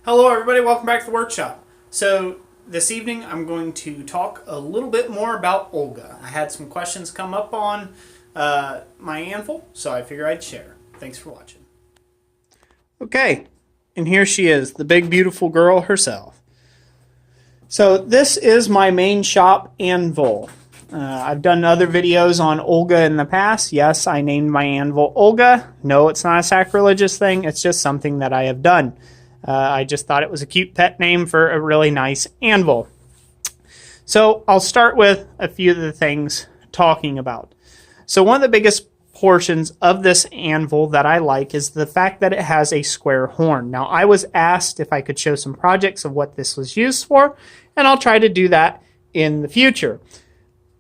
Hello everybody, welcome back to the workshop. So this evening I'm going to talk a little bit more about Olga. I had some questions come up on my anvil, so I figured I'd share. Thanks for watching. Okay, and here she is, the big beautiful girl herself. So this is my main shop anvil. I've done other videos on Olga in the past. Yes, I named my anvil Olga. No, it's not a sacrilegious thing, it's just something that I have done. I just thought it was a cute pet name for a really nice anvil. So I'll start with a few of the things talking about. So one of the biggest portions of this anvil that I like is the fact that it has a square horn. Now I was asked if I could show some projects of what this was used for, and I'll try to do that in the future.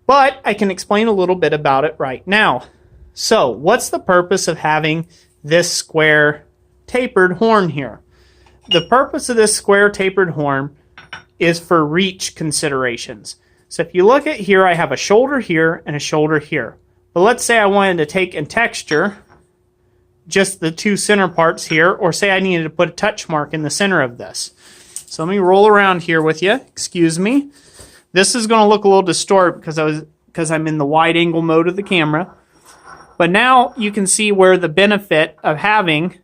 But I can explain a little bit about it right now. So what's the purpose of having this square tapered horn here? The purpose of this square tapered horn is for reach considerations. So if you look at here, I have a shoulder here and a shoulder here. But let's say I wanted to take and texture just the two center parts here, or say I needed to put a touch mark in the center of this. So let me roll around here with you. Excuse me. This is going to look a little distorted because I'm in the wide angle mode of the camera. But now you can see where the benefit of having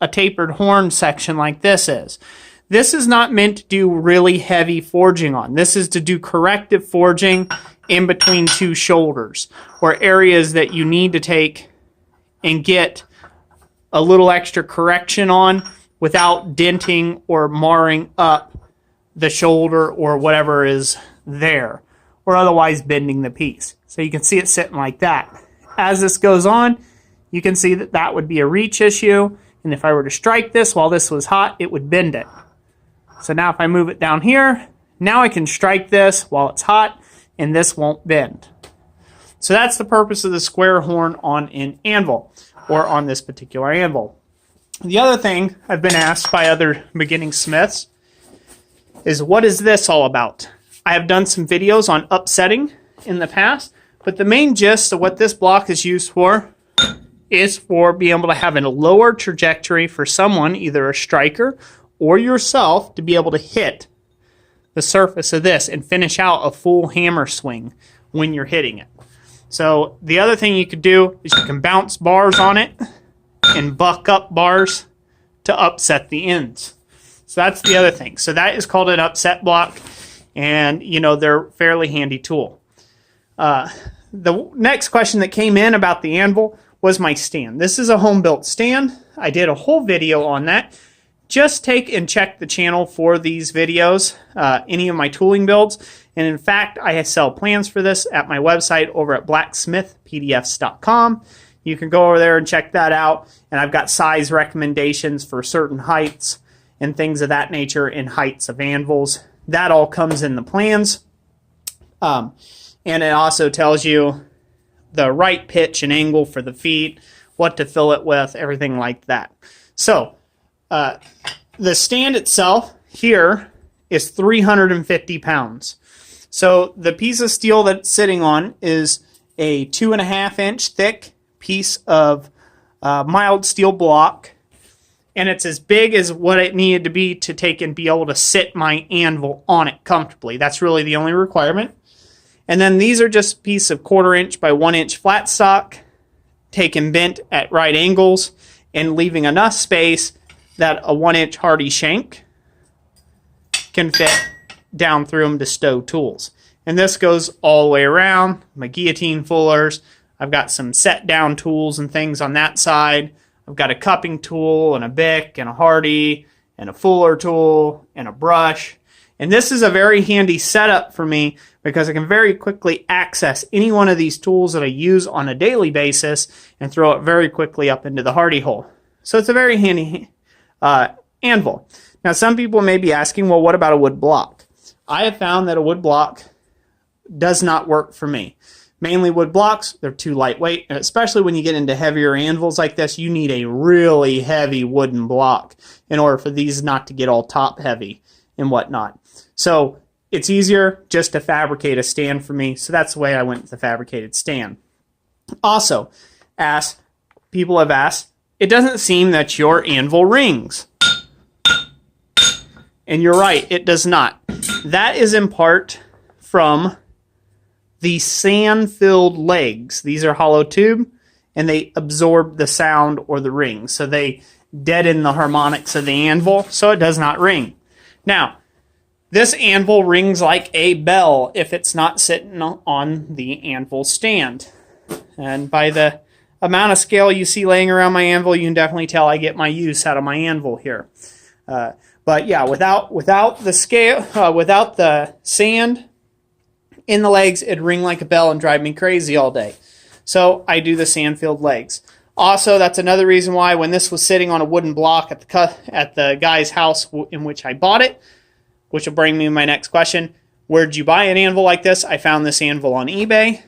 a tapered horn section like this is. This is not meant to do really heavy forging on. This is to do corrective forging in between two shoulders, or areas that you need to take and get a little extra correction on without denting or marring up the shoulder or whatever is there, or otherwise bending the piece. So you can see it sitting like that. As this goes on, you can see that that would be a reach issue. And if I were to strike this while this was hot, it would bend it. So now if I move it down here, now I can strike this while it's hot, and this won't bend. So that's the purpose of the square horn on an anvil, or on this particular anvil. The other thing I've been asked by other beginning smiths is, what is this all about? I have done some videos on upsetting in the past, but the main gist of what this block is used for is for being able to have a lower trajectory for someone, either a striker or yourself, to be able to hit the surface of this and finish out a full hammer swing when you're hitting it. So the other thing you could do is you can bounce bars on it and buck up bars to upset the ends. So that's the other thing. So that is called an upset block, and you know, they're a fairly handy tool. The next question that came in about the anvil was my stand. This is a home-built stand. I did a whole video on that. Just take and check the channel for these videos, any of my tooling builds. And in fact, I sell plans for this at my website over at blacksmithpdfs.com. You can go over there and check that out. And I've got size recommendations for certain heights and things of that nature, in heights of anvils. That all comes in the plans. And it also tells you the right pitch and angle for the feet, what to fill it with, everything like that. So the stand itself here is 350 pounds. So the piece of steel that it's sitting on is a 2.5 inch thick piece of mild steel block, and it's as big as what it needed to be to take and be able to sit my anvil on it comfortably. That's really the only requirement. And then these are just a piece of 1/4 inch by 1 inch flat stock, taken bent at right angles, and leaving enough space that a 1 inch Hardy shank can fit down through them to stow tools. And this goes all the way around. My guillotine fullers. I've got some set down tools and things on that side. I've got a cupping tool and a bic and a Hardy and a fuller tool and a brush. And this is a very handy setup for me because I can very quickly access any one of these tools that I use on a daily basis and throw it very quickly up into the Hardy hole. So it's a very handy anvil. Now some people may be asking, well, what about a wood block? I have found that a wood block does not work for me. Mainly wood blocks, they're too lightweight, and especially when you get into heavier anvils like this, you need a really heavy wooden block in order for these not to get all top heavy and whatnot. So it's easier just to fabricate a stand for me, so that's the way I went with the fabricated stand. Also, people have asked, it doesn't seem that your anvil rings. And you're right, it does not. That is in part from the sand-filled legs. These are hollow tube, and they absorb the sound or the ring. So they deaden the harmonics of the anvil, so it does not ring. Now, this anvil rings like a bell if it's not sitting on the anvil stand. And by the amount of scale you see laying around my anvil, you can definitely tell I get my use out of my anvil here. But yeah, without the scale, without the sand in the legs, it'd ring like a bell and drive me crazy all day. So I do the sand-filled legs. Also, that's another reason why when this was sitting on a wooden block at the guy's house in which I bought it, which will bring me to my next question. Where'd you buy an anvil like this? I found this anvil on eBay.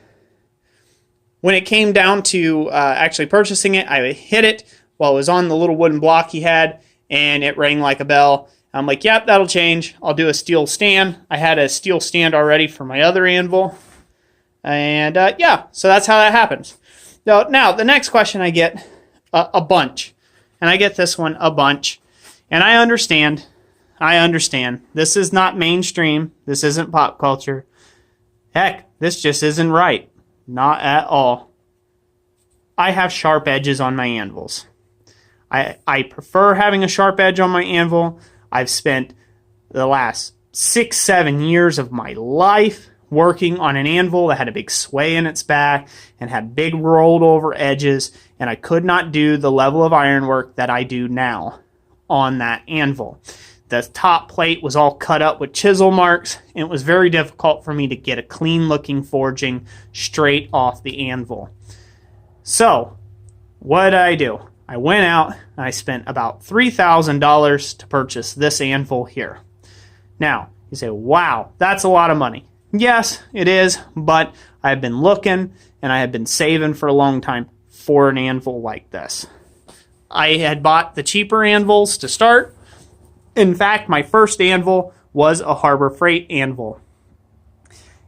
When it came down to actually purchasing it, I hit it while it was on the little wooden block he had, and it rang like a bell. I'm like, yep, that'll change. I'll do a steel stand. I had a steel stand already for my other anvil. And yeah, so that's how that happens. Now, the next question I get a bunch. And I get this one a bunch. And I understand. This is not mainstream. This isn't pop culture. Heck, this just isn't right. Not at all. I have sharp edges on my anvils. I prefer having a sharp edge on my anvil. I've spent the last 6-7 years of my life working on an anvil that had a big sway in its back and had big rolled over edges, and I could not do the level of ironwork that I do now on that anvil. The top plate was all cut up with chisel marks, and it was very difficult for me to get a clean looking forging straight off the anvil. So, what did I do? I went out and I spent about $3,000 to purchase this anvil here. Now, you say, wow, that's a lot of money. Yes, it is, but I've been looking and I have been saving for a long time for an anvil like this. I had bought the cheaper anvils to start. In fact, my first anvil was a Harbor Freight anvil.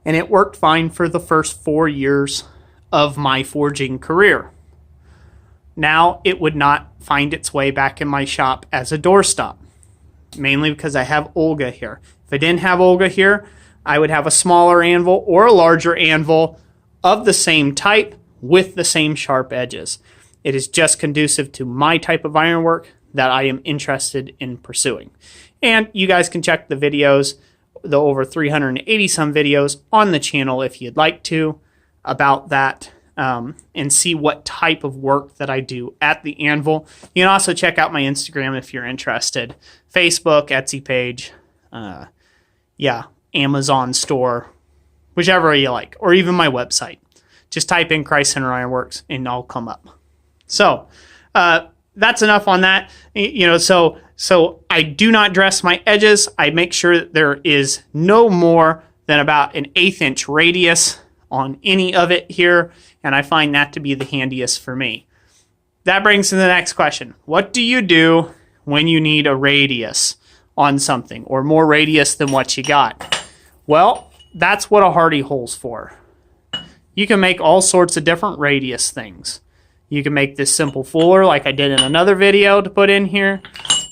And it worked fine for the first 4 years of my forging career. Now it would not find its way back in my shop as a doorstop. Mainly because I have Olga here. If I didn't have Olga here, I would have a smaller anvil or a larger anvil of the same type with the same sharp edges. It is just conducive to my type of ironwork that I am interested in pursuing. And you guys can check the videos, the over 380 some videos on the channel if you'd like to about that and see what type of work that I do at the anvil. You can also check out my Instagram if you're interested. Facebook, Etsy page, Amazon store, whichever you like, or even my website. Just type in Christ Center Ironworks and I'll come up. So that's enough on that. So I do not dress my edges. I make sure that there is no more than about an 1/8 inch radius on any of it here, and I find that to be the handiest for me. That brings to the next question. What do you do when you need a radius on something, or more radius than what you got? Well, that's what a hardy hole's for. You can make all sorts of different radius things. You can make this simple fuller like I did in another video to put in here.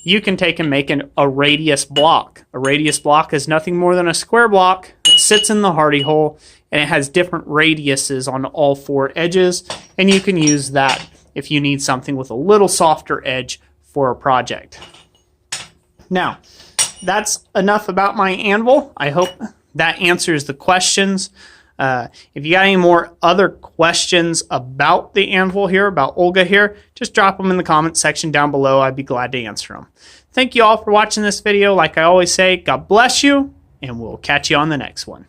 You can take and make a radius block. A radius block is nothing more than a square block that sits in the hardy hole, and it has different radiuses on all 4 edges, and you can use that if you need something with a little softer edge for a project. Now, that's enough about my anvil. I hope that answers the questions. If you got any more other questions about the anvil here, about Olga here, just drop them in the comments section down below. I'd be glad to answer them. Thank you all for watching this video. Like I always say, God bless you, and we'll catch you on the next one.